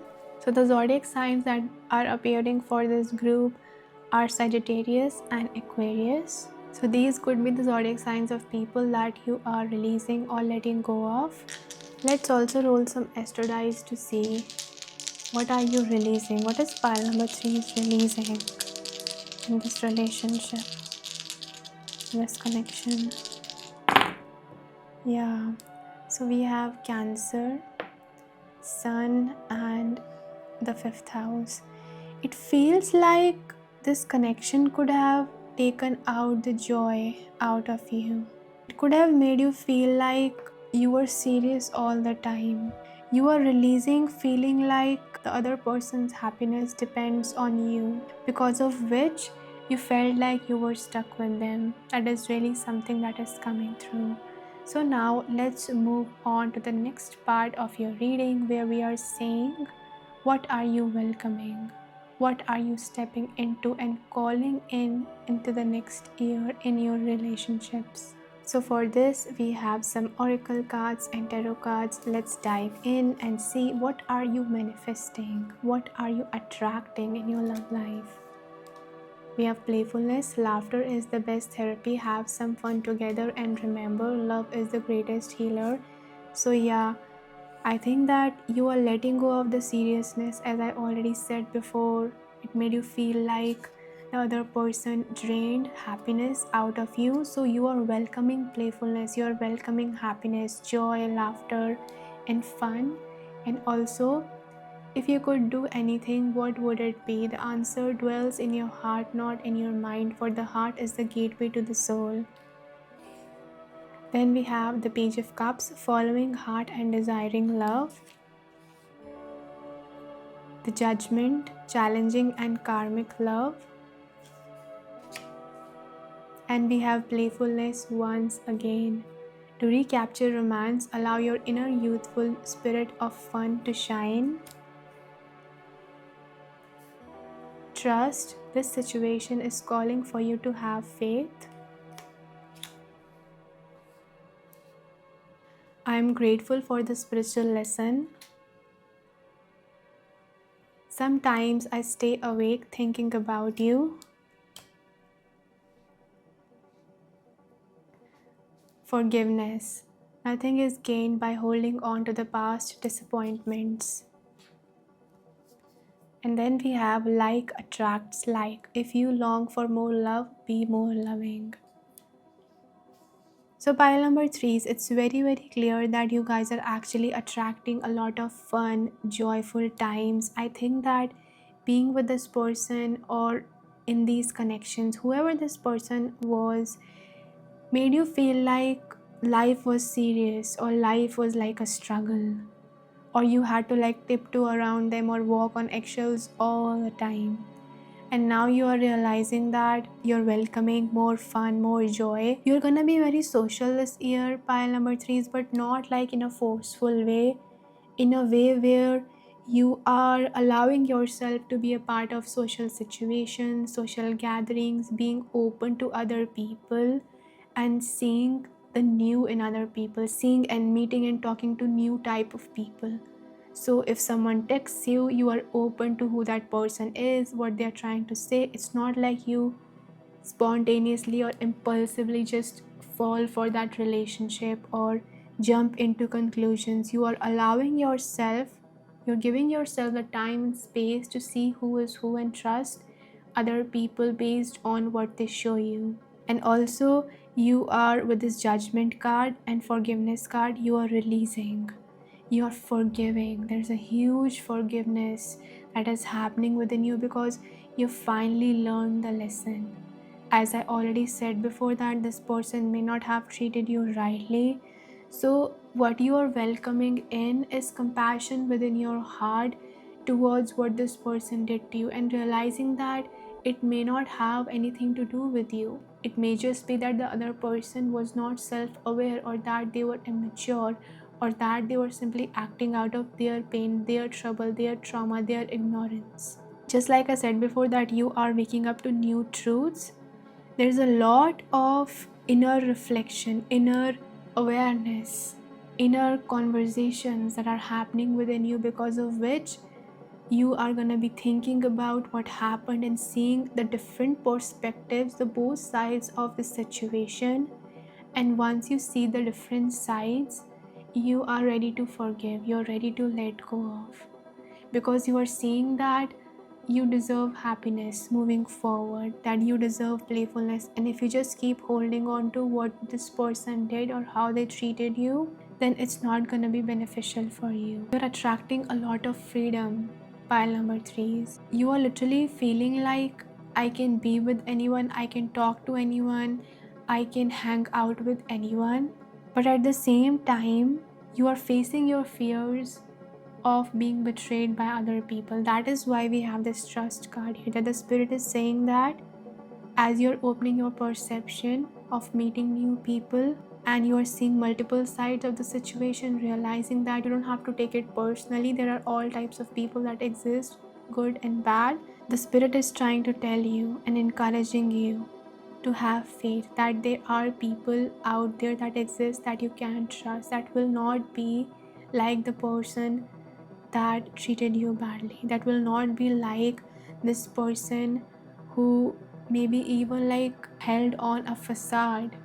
so the zodiac signs that are appearing for this group are Sagittarius and Aquarius. So these could be the zodiac signs of people that you are releasing or letting go of. Let's also roll some astro dice to see what are you releasing. What is pile number 3 is releasing in this relationship, this connection. Yeah. So we have Cancer, Sun, and the 5th house. It feels like this connection could have taken out the joy out of you. It could have made you feel like you were serious all the time. You are releasing feeling like the other person's happiness depends on you, because of which you felt like you were stuck with them. That is really something that is coming through. So now let's move on to the next part of your reading, where we are saying, what are you welcoming? What are you stepping into and calling into the next year in your relationships? So for this, we have some oracle cards and tarot cards. Let's dive in and see, what are you manifesting? What are you attracting in your love life? We have playfulness. Laughter is the best therapy. Have some fun together, and remember, love is the greatest healer. So yeah, I think that you are letting go of the seriousness. As I already said before, it made you feel like the other person drained happiness out of you. So you are welcoming playfulness, you are welcoming happiness, joy, laughter, and fun. And also, if you could do anything, what would it be? The answer dwells in your heart, not in your mind, for the heart is the gateway to the soul. Then we have the Page of Cups, following heart and desiring love. The Judgment, challenging and karmic love. And we have playfulness once again. To recapture romance, allow your inner youthful spirit of fun to shine. Trust, this situation is calling for you to have faith. I am grateful for the spiritual lesson. Sometimes I stay awake thinking about you. Forgiveness. Nothing is gained by holding on to the past disappointments. And then we have like attracts like. If you long for more love, be more loving. So pile number 3, it's very clear that you guys are actually attracting a lot of fun, joyful times. I think that being with this person or in these connections, whoever this person was, made you feel like life was serious or life was like a struggle, or you had to like tiptoe around them or walk on eggshells all the time. And now you are realizing that you're welcoming more fun, more joy. You're gonna be very social this year, pile number threes, but not like in a forceful way, in a way where you are allowing yourself to be a part of social situations, social gatherings, being open to other people and seeing the new in other people, seeing and meeting and talking to new type of people. So if someone texts you, you are open to who that person is, what they're trying to say. It's not like you spontaneously or impulsively just fall for that relationship or jump into conclusions. You are allowing yourself, you're giving yourself the time and space to see who is who and trust other people based on what they show you. And also, you are with this judgment card and forgiveness card, you are releasing, you are forgiving. There's a huge forgiveness that is happening within you because you finally learned the lesson. As I already said before, that this person may not have treated you rightly. So what you are welcoming in is compassion within your heart towards what this person did to you, and realizing that it may not have anything to do with you. It may just be that the other person was not self-aware, or that they were immature, or that they were simply acting out of their pain, their trouble, their trauma, their ignorance. Just like I said before, that you are waking up to new truths. There's a lot of inner reflection, inner awareness, inner conversations that are happening within you, because of which you are going to be thinking about what happened and seeing the different perspectives, the both sides of the situation. And once you see the different sides, you are ready to forgive, you're ready to let go of, because you are seeing that you deserve happiness moving forward, that you deserve playfulness. And if you just keep holding on to what this person did or how they treated you, then it's not going to be beneficial for you. You're attracting a lot of freedom, pile number threes. You are literally feeling like, I can be with anyone, I can talk to anyone, I can hang out with anyone. But at the same time, you are facing your fears of being betrayed by other people. That is why we have this trust card here, that the spirit is saying that as you're opening your perception of meeting new people and you are seeing multiple sides of the situation, realizing that you don't have to take it personally. There are all types of people that exist, good and bad. The spirit is trying to tell you and encouraging you to have faith that there are people out there that exist that you can trust, that will not be like the person that treated you badly, that will not be like this person who maybe even like held on a facade.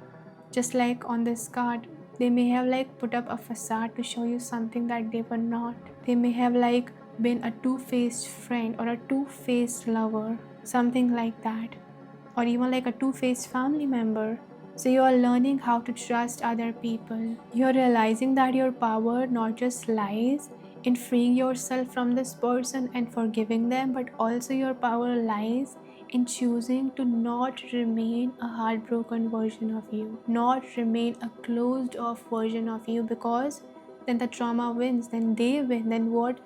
Just like on this card, they may have like put up a facade to show you something that they were not. They may have like been a two-faced friend or a two-faced lover, something like that, or even like a two-faced family member. So you are learning how to trust other people. You're realizing that your power not just lies in freeing yourself from this person and forgiving them, but also your power lies in choosing to not remain a heartbroken version of you, not remain a closed off version of you, because then the trauma wins, then they win, then what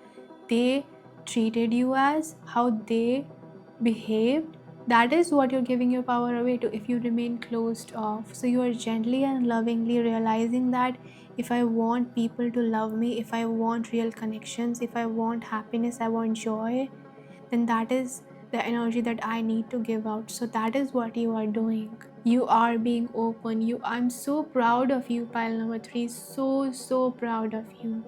they treated you as, how they behaved, that is what you're giving your power away to if you remain closed off. So you are gently and lovingly realizing that if I want people to love me, if I want real connections, if I want happiness, I want joy, then that is the energy that I need to give out. So that is what you are doing. You are being open. I'm so proud of you, pile number three. So proud of you,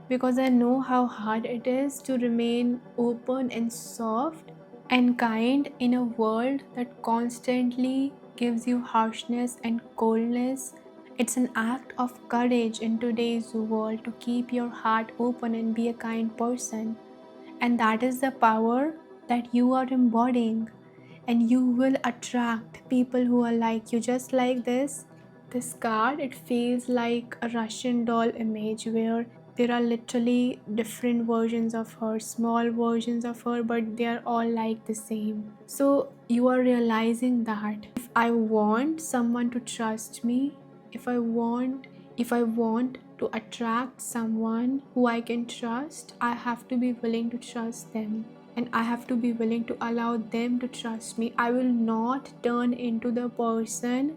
because I know how hard it is to remain open and soft and kind in a world that constantly gives you harshness and coldness. It's an act of courage in today's world to keep your heart open and be a kind person. And that is the power that you are embodying. And you will attract people who are like you, just like this card. It feels like a Russian doll image where there are literally different versions of her, small versions of her, but they are all like the same. So you are realizing that if I want someone to trust me, if I want to attract someone who I can trust, I have to be willing to trust them. And I have to be willing to allow them to trust me. I will not turn into the person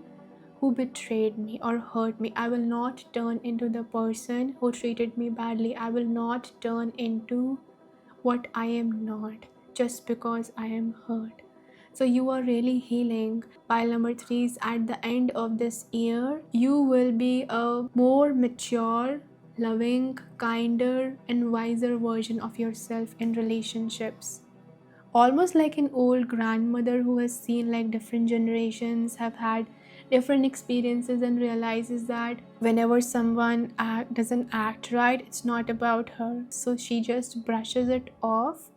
who betrayed me or hurt me. I will not turn into the person who treated me badly. I will not turn into what I am not just because I am hurt. So you are really healing. Pile number 3 is at the end of this year, you will be a more mature, loving, kinder, and wiser version of yourself in relationships. Almost like an old grandmother who has seen like different generations, have had different experiences, and realizes that whenever someone doesn't act right, it's not about her. So she just brushes it off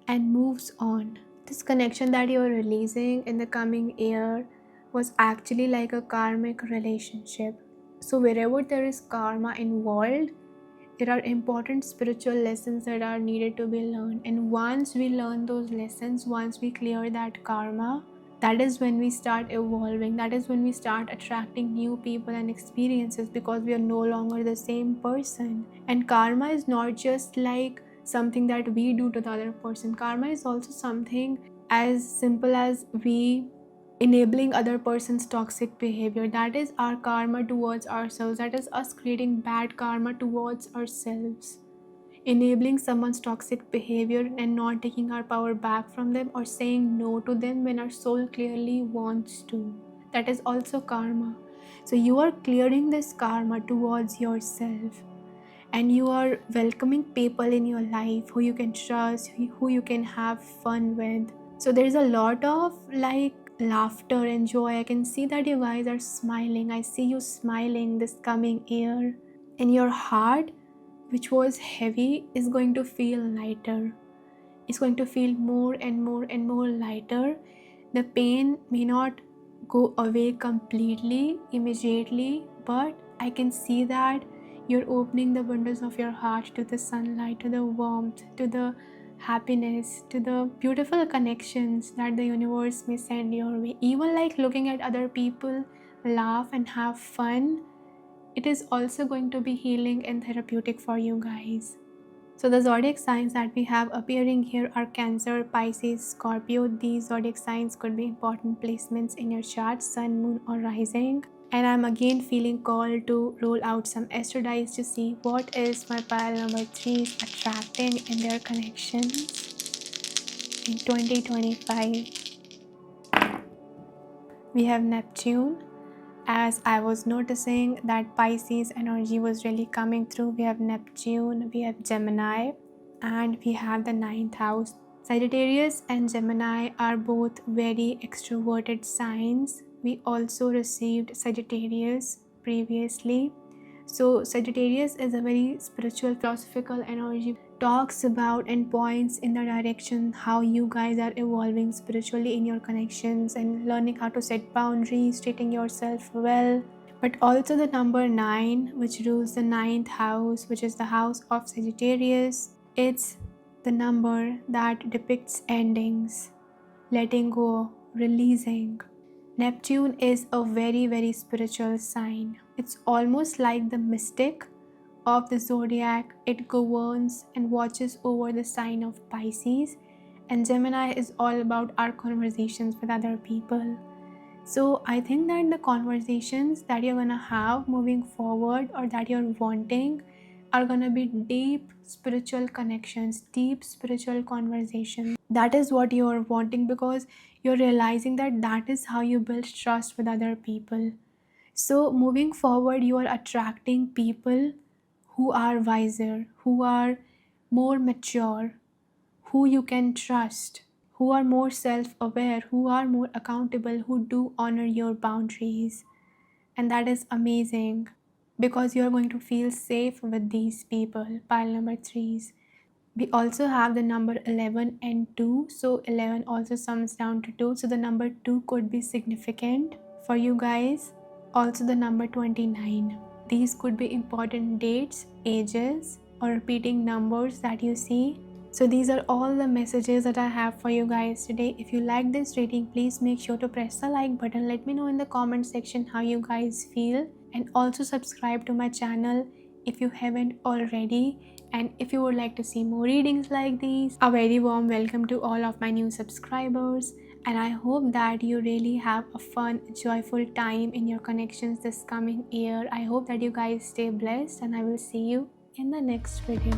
and moves on. This connection that you're releasing in the coming year was actually like a karmic relationship. So wherever there is karma involved, there are important spiritual lessons that are needed to be learned. And once we learn those lessons, once we clear that karma, that is when we start evolving. That is when we start attracting new people and experiences, because we are no longer the same person. And karma is not just like something that we do to the other person. Karma is also something as simple as we enabling other person's toxic behavior. That is our karma towards ourselves. That is us creating bad karma towards ourselves. Enabling someone's toxic behavior and not taking our power back from them, or saying no to them when our soul clearly wants to. That is also karma. So you are clearing this karma towards yourself, and you are welcoming people in your life who you can trust, who you can have fun with. So there's a lot of like laughter and joy. I can see that you guys are smiling. I see you smiling this coming year. And your heart, which was heavy, is going to feel lighter. It's going to feel more and more and more lighter. The pain may not go away completely, immediately, but I can see that you're opening the windows of your heart to the sunlight, to the warmth, to the happiness, to the beautiful connections that the universe may send your way. Even like looking at other people laugh and have fun, it is also going to be healing and therapeutic for you guys. So the zodiac signs that we have appearing here are Cancer, Pisces, Scorpio. These zodiac signs could be important placements in your chart, sun, moon, or rising. And I'm again feeling called to roll out some astro dice to see what is my pile number 3 attracting in their connections in 2025. We have Neptune. As I was noticing that Pisces energy was really coming through, we have Neptune, we have Gemini, and we have the 9th house. Sagittarius and Gemini are both very extroverted signs. We also received Sagittarius previously. So Sagittarius is a very spiritual, philosophical energy. Talks about and points in the direction how you guys are evolving spiritually in your connections and learning how to set boundaries, treating yourself well. But also the number 9, which rules the 9th house, which is the house of Sagittarius. It's the number that depicts endings, letting go, releasing. Neptune is a very, very spiritual sign. It's almost like the mystic of the zodiac. It governs and watches over the sign of Pisces, and Gemini is all about our conversations with other people. So I think that the conversations that you're gonna have moving forward, or that you're wanting, are gonna be deep spiritual connections, deep spiritual conversations. That is what you're wanting, because you're realizing that that is how you build trust with other people. So moving forward, you are attracting people who are wiser, who are more mature, who you can trust, who are more self-aware, who are more accountable, who do honor your boundaries. And that is amazing, because you're going to feel safe with these people. Pile number 3s. We also have the number 11 and 2. So 11 also sums down to 2. So the number 2 could be significant for you guys. Also the number 29. These could be important dates, ages, or repeating numbers that you see. So these are all the messages that I have for you guys today. If you like this reading, please make sure to press the like button. Let me know in the comment section how you guys feel, and also subscribe to my channel if you haven't already. And if you would like to see more readings like these, a very warm welcome to all of my new subscribers. And I hope that you really have a fun, joyful time in your connections this coming year. I hope that you guys stay blessed, and I will see you in the next video.